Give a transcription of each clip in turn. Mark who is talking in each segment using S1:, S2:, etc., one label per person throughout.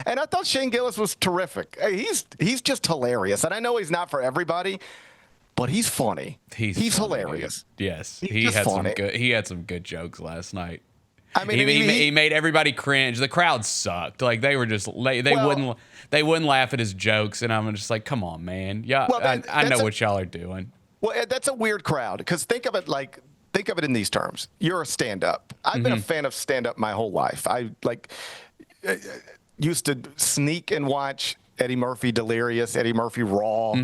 S1: And I thought Shane Gillis was terrific. He's just hilarious. And I know he's not for everybody, but he's funny. He's
S2: funny,
S1: hilarious.
S2: Dude. Yes,
S1: He
S2: had some good jokes last night.
S1: I mean,
S2: he made everybody cringe. The crowd sucked. Like they were just they wouldn't laugh at his jokes, and I'm just like, come on, man. Yeah, well, I know what y'all are doing.
S1: Well, that's a weird crowd because think of it in these terms. You're a stand-up. I've been a fan of stand-up my whole life. I used to sneak and watch Eddie Murphy Delirious, Eddie Murphy Raw.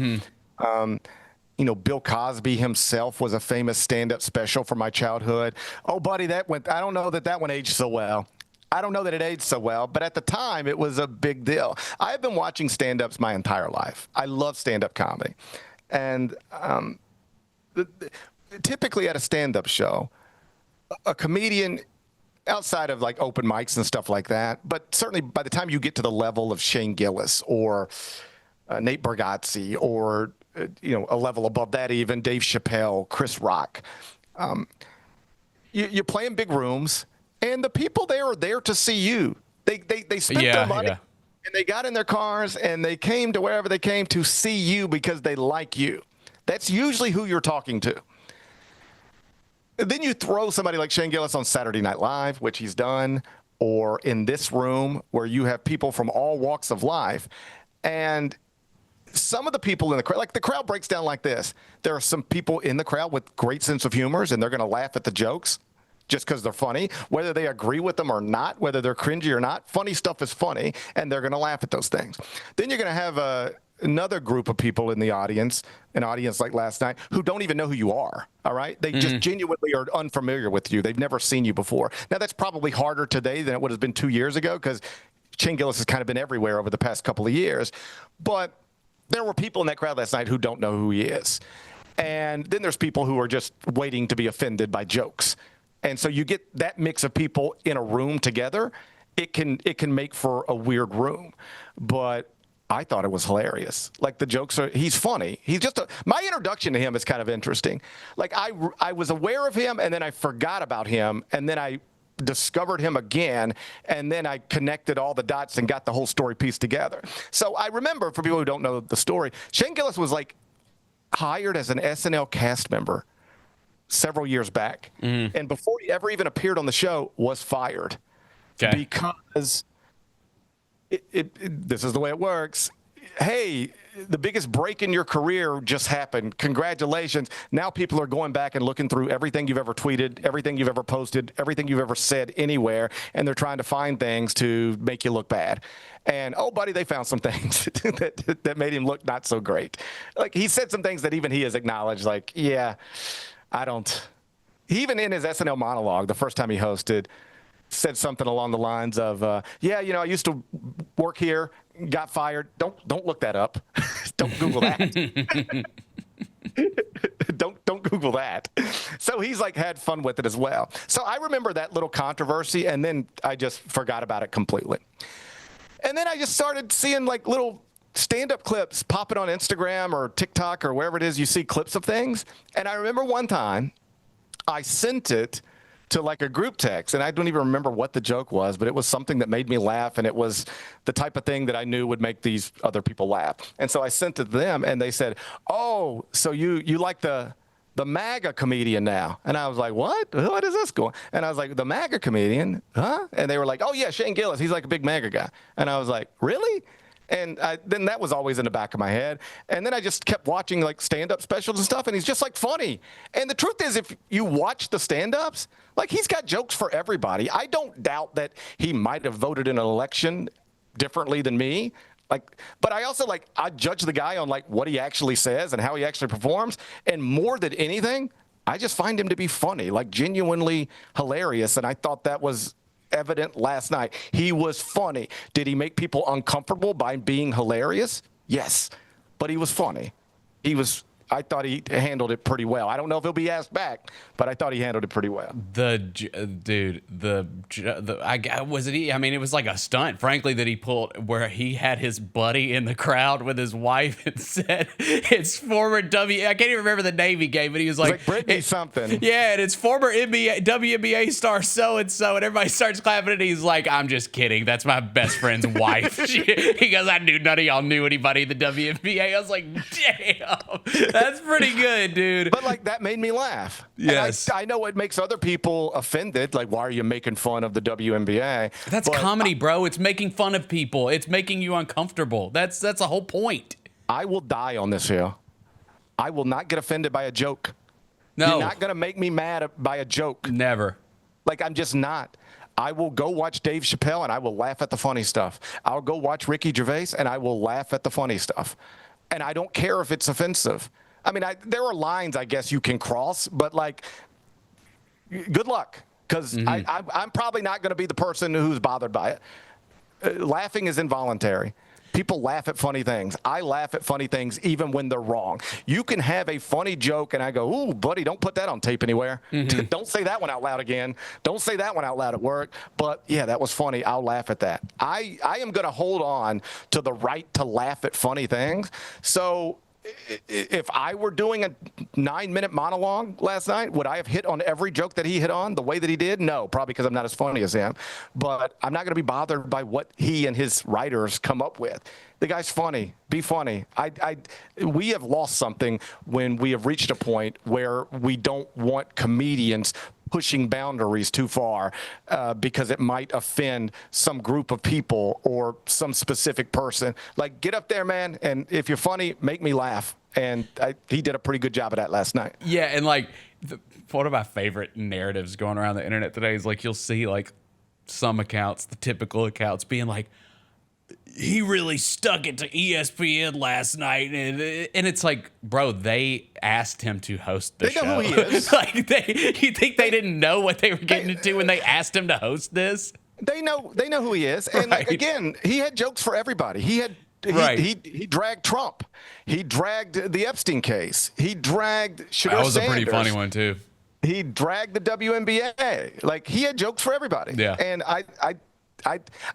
S1: Bill Cosby himself was a famous stand-up special from my childhood. Oh, buddy, I don't know that one aged so well. I don't know that it aged so well, but at the time, it was a big deal. I've been watching stand-ups my entire life. I love stand-up comedy. And typically at a stand-up show, a comedian, outside of like open mics and stuff like that, but certainly by the time you get to the level of Shane Gillis or Nate Bargatze or a level above that, even Dave Chappelle, Chris Rock. You play in big rooms, and the people there are there to see you. They spent their money, and they got in their cars, and they came to wherever they came to see you because they like you. That's usually who you're talking to. Then you throw somebody like Shane Gillis on Saturday Night Live, which he's done, or in this room where you have people from all walks of life, and some of the people in the crowd, like the crowd breaks down like this. There are some people in the crowd with great sense of humor, and they're going to laugh at the jokes just because they're funny, whether they agree with them or not, whether they're cringy or not. Funny stuff is funny, and they're going to laugh at those things. Then you're going to have another group of people in the audience, an audience like last night, who don't even know who you are, all right? They just genuinely are unfamiliar with you. They've never seen you before. Now, that's probably harder today than it would have been 2 years ago because Shane Gillis has kind of been everywhere over the past couple of years. But there were people in that crowd last night who don't know who he is. And then there's people who are just waiting to be offended by jokes. And so you get that mix of people in a room together. It can make for a weird room. But I thought it was hilarious. Like the jokes he's funny. He's just my introduction to him is kind of interesting. Like I was aware of him and then I forgot about him and then I discovered him again, and then I connected all the dots and got the whole story pieced together. So I remember, for people who don't know the story, Shane Gillis was like hired as an SNL cast member several years back, and before he ever even appeared on the show, was fired because this is the way it works. Hey, the biggest break in your career just happened. Congratulations. Now people are going back and looking through everything you've ever tweeted, everything you've ever posted, everything you've ever said anywhere, and they're trying to find things to make you look bad. And, oh, buddy, they found some things that made him look not so great. Like, he said some things that even he has acknowledged, like, yeah, I don't. Even in his SNL monologue, the first time he hosted, said something along the lines of, I used to work here, got fired. Don't look that up. Don't Google that. Don't Google that. So he's like had fun with it as well. So I remember that little controversy, and then I just forgot about it completely. And then I just started seeing like little stand-up clips popping on Instagram or TikTok or wherever it is you see clips of things. And I remember one time I sent it to like a group text, and I don't even remember what the joke was, but it was something that made me laugh, and it was the type of thing that I knew would make these other people laugh. And so I sent it to them, and they said, "Oh, so you like the MAGA comedian now?" And I was like, "What? What is this going?" And I was like, "The MAGA comedian, huh?" And they were like, "Oh yeah, Shane Gillis. He's like a big MAGA guy." And I was like, "Really?" And then that was always in the back of my head. And then I just kept watching like stand-up specials and stuff, and he's just like funny. And the truth is, if you watch the stand-ups, like he's got jokes for everybody. I don't doubt that he might have voted in an election differently than me. But I also I judge the guy on like what he actually says and how he actually performs. And more than anything, I just find him to be funny, like genuinely hilarious. And I thought that was evident last night. He was funny. Did he make people uncomfortable by being hilarious? Yes, but he was funny. He was I thought he handled it pretty well. I don't know if he'll be asked back, but I thought he handled it pretty well.
S2: I mean, it was like a stunt, frankly, that he pulled where he had his buddy in the crowd with his wife and said it's former I can't even remember the name he gave, but he was like
S1: Britney something.
S2: Yeah, and it's former WNBA star so-and-so, and everybody starts clapping, and he's like, I'm just kidding. That's my best friend's wife. He goes, I knew none of y'all knew anybody in the WNBA. I was like, damn. That's pretty good, dude.
S1: But like that made me laugh.
S2: Yes.
S1: I know it makes other people offended. Like, why are you making fun of the WNBA?
S2: That's comedy, bro. It's making fun of people. It's making you uncomfortable. That's the whole point.
S1: I will die on this hill. I will not get offended by a joke.
S2: No.
S1: You're not going to make me mad by a joke.
S2: Never.
S1: Like, I'm just not. I will go watch Dave Chappelle and I will laugh at the funny stuff. I'll go watch Ricky Gervais and I will laugh at the funny stuff. And I don't care if it's offensive. I mean, there are lines I guess you can cross, but like, good luck, because I'm probably not going to be the person who's bothered by it. Laughing is involuntary. People laugh at funny things. I laugh at funny things even when they're wrong. You can have a funny joke and I go, ooh, buddy, don't put that on tape anywhere. Don't say that one out loud again. Don't say that one out loud at work. But yeah, that was funny. I'll laugh at that. I am going to hold on to the right to laugh at funny things. So if I were doing a 9-minute monologue last night, would I have hit on every joke that he hit on the way that he did? No, probably because I'm not as funny as him. But I'm not going to be bothered by what he and his writers come up with. The guy's funny. Be funny. We have lost something when we have reached a point where we don't want comedians pushing boundaries too far because it might offend some group of people or some specific person. Like, get up there, man, and if you're funny, make me laugh. And he did a pretty good job of that last night.
S2: Yeah, and like one of my favorite narratives going around the internet today is like you'll see like some accounts, the typical accounts, being like, he really stuck it to ESPN last night, and it's like, bro, they asked him to host the show.
S1: They know who he is.
S2: Like, you think they didn't know what they were getting into when they asked him to host this?
S1: They know who he is, and like, again, he had jokes for everybody. He dragged Trump. He dragged the Epstein case. He dragged Shedeur Sanders.
S2: That was a pretty funny one too.
S1: He dragged the WNBA. Like, he had jokes for everybody.
S2: Yeah.
S1: And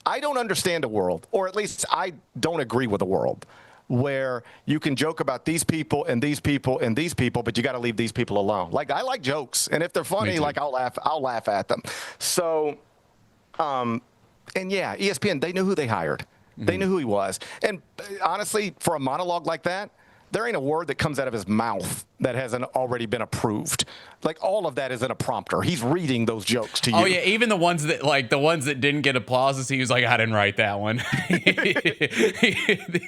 S1: I don't understand a world, or at least I don't agree with a world where you can joke about these people and these people and these people, but you got to leave these people alone. Like, I like jokes, and if they're funny, like, I'll laugh at them. So, and yeah, ESPN, they knew who they hired. They knew who he was. And honestly, for a monologue like that, there ain't a word that comes out of his mouth that hasn't already been approved. Like, all of that is in a prompter. He's reading those jokes to you.
S2: Oh yeah, even the ones that didn't get applause, he was like, I didn't write that one. He's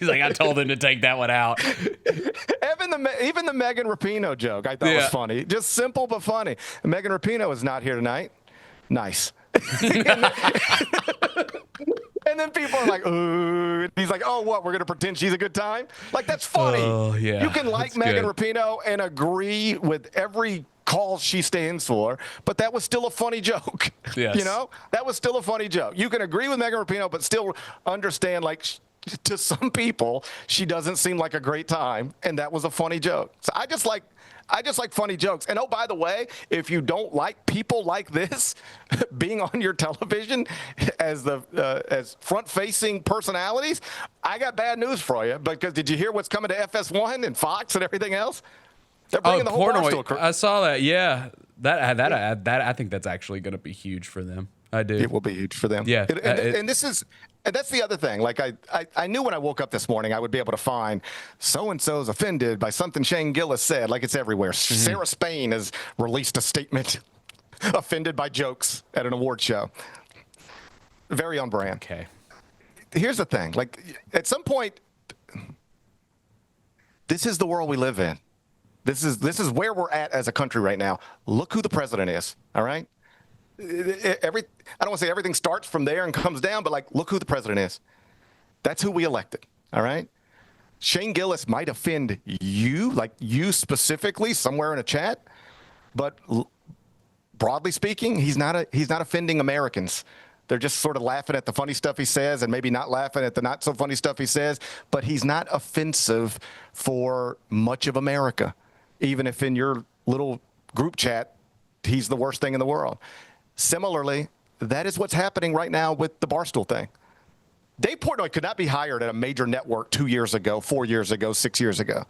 S2: like, I told him to take that one out.
S1: Even the Megan Rapinoe joke I thought was funny. Just simple but funny. Megan Rapinoe is not here tonight. Nice. And then people are like, ooh. He's like, oh, what? We're going to pretend she's a good time? Like, that's funny.
S2: Oh, yeah.
S1: You can like Megan Rapinoe and agree with every cause she stands for, but that was still a funny joke.
S2: Yes.
S1: You know? That was still a funny joke. You can agree with Megan Rapinoe, but still understand, like, to some people, she doesn't seem like a great time, and that was a funny joke. So I just like funny jokes. And oh, by the way, if you don't like people like this being on your television as as front-facing personalities, I got bad news for you. Because did you hear what's coming to FS1 and Fox and everything else? They're bringing the whole Barstool crew.
S2: I saw that. Yeah, that I think that's actually going to be huge for them. I do.
S1: It will be huge for them.
S2: Yeah,
S1: and that's the other thing. Like, I knew when I woke up this morning I would be able to find so-and-so's offended by something Shane Gillis said. Like, it's everywhere. Sarah Spain has released a statement offended by jokes at an award show. Very on brand.
S2: Okay.
S1: Here's the thing. Like, at some point, this is the world we live in. This is where we're at as a country right now. Look who the president is. All right. I don't want to say everything starts from there and comes down, but like, look who the president is. That's who we elected. All right. Shane Gillis might offend you, like you specifically, somewhere in a chat, but broadly speaking, he's not offending Americans. They're just sort of laughing at the funny stuff he says and maybe not laughing at the not so funny stuff he says. But he's not offensive for much of America, even if in your little group chat, he's the worst thing in the world. Similarly, that is what's happening right now with the Barstool thing. Dave Portnoy could not be hired at a major network 2 years ago, 4 years ago, 6 years ago.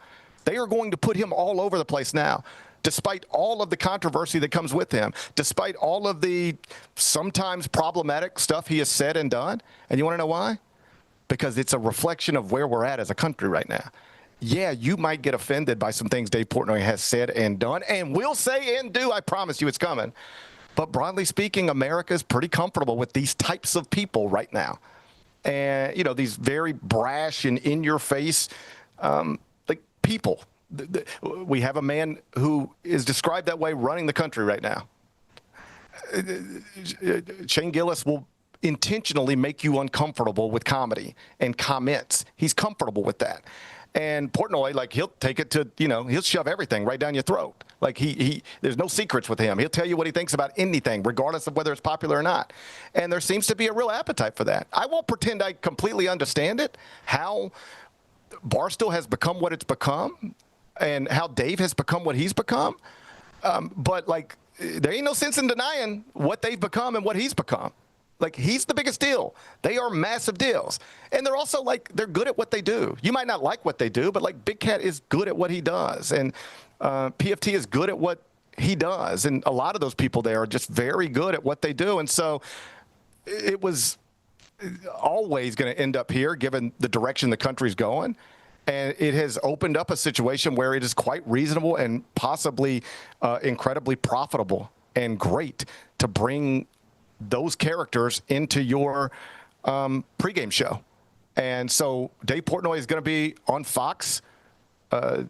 S1: They are going to put him all over the place now, despite all of the controversy that comes with him, despite all of the sometimes problematic stuff he has said and done. And you want to know why? Because it's a reflection of where we're at as a country right now. Yeah, you might get offended by some things Dave Portnoy has said and done, and will say and do. I promise you it's coming. But broadly speaking, America is pretty comfortable with these types of people right now. And, you know, these very brash and in-your-face people. We have a man who is described that way running the country right now. Shane Gillis will intentionally make you uncomfortable with comedy and comments. He's comfortable with that. And Portnoy, like, he'll take it to, you know, he'll shove everything right down your throat. Like, there's no secrets with him. He'll tell you what he thinks about anything, regardless of whether it's popular or not. And there seems to be a real appetite for that. I won't pretend I completely understand it, how Barstool has become what it's become and how Dave has become what he's become. But, like, there ain't no sense in denying what they've become and what he's become. Like, he's the biggest deal. They are massive deals. And they're also, like, they're good at what they do. You might not like what they do, but, like, Big Cat is good at what he does. And PFT is good at what he does. And a lot of those people there are just very good at what they do. And so it was always going to end up here, given the direction the country's going. And it has opened up a situation where it is quite reasonable and possibly incredibly profitable and great to bring those characters into your pregame show. And so Dave Portnoy is going to be on Fox, on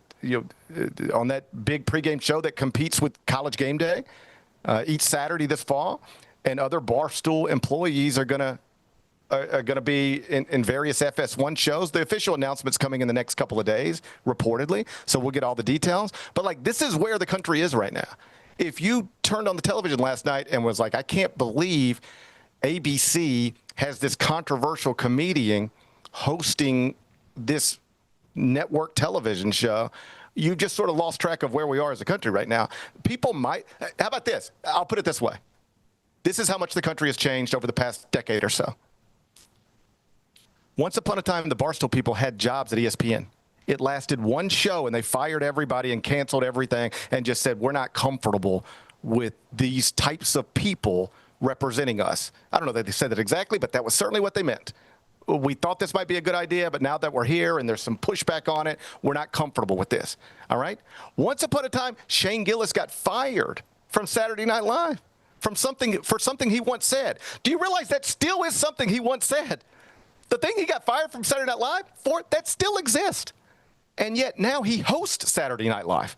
S1: that big pregame show that competes with College Game Day each Saturday this fall. And other Barstool employees are going to be in various FS1 shows. The official announcement's coming in the next couple of days, reportedly. So we'll get all the details. But, like, this is where the country is right now. If you turned on the television last night and was like, I can't believe ABC has this controversial comedian hosting this network television show, you just sort of lost track of where we are as a country right now. People might, how about this? I'll put it this way. This is how much the country has changed over the past decade or so. Once upon a time, the Barstool people had jobs at ESPN. It lasted one show, and they fired everybody and canceled everything and just said, we're not comfortable with these types of people representing us. I don't know that they said that exactly, but that was certainly what they meant. We thought this might be a good idea, but now that we're here and there's some pushback on it, we're not comfortable with this. All right? Once upon a time, Shane Gillis got fired from Saturday Night Live for something he once said. Do you realize that still is something he once said? The thing he got fired from Saturday Night Live for, that still exists. And yet now he hosts Saturday Night Live,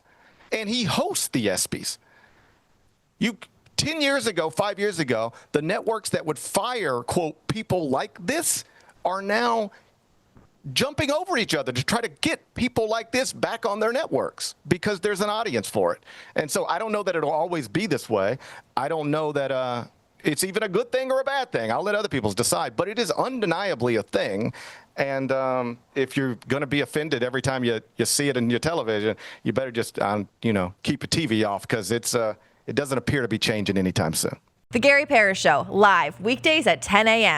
S1: and he hosts the ESPYs. 10 years ago, 5 years ago, the networks that would fire, quote, people like this are now jumping over each other to try to get people like this back on their networks because there's an audience for it. And so I don't know that it'll always be this way. I don't know that it's even a good thing or a bad thing. I'll let other people decide. But it is undeniably a thing. And if you're going to be offended every time you see it in your television, you better just, keep your TV off because it doesn't appear to be changing anytime soon.
S3: The Gary Parrish Show, live weekdays at 10 a.m.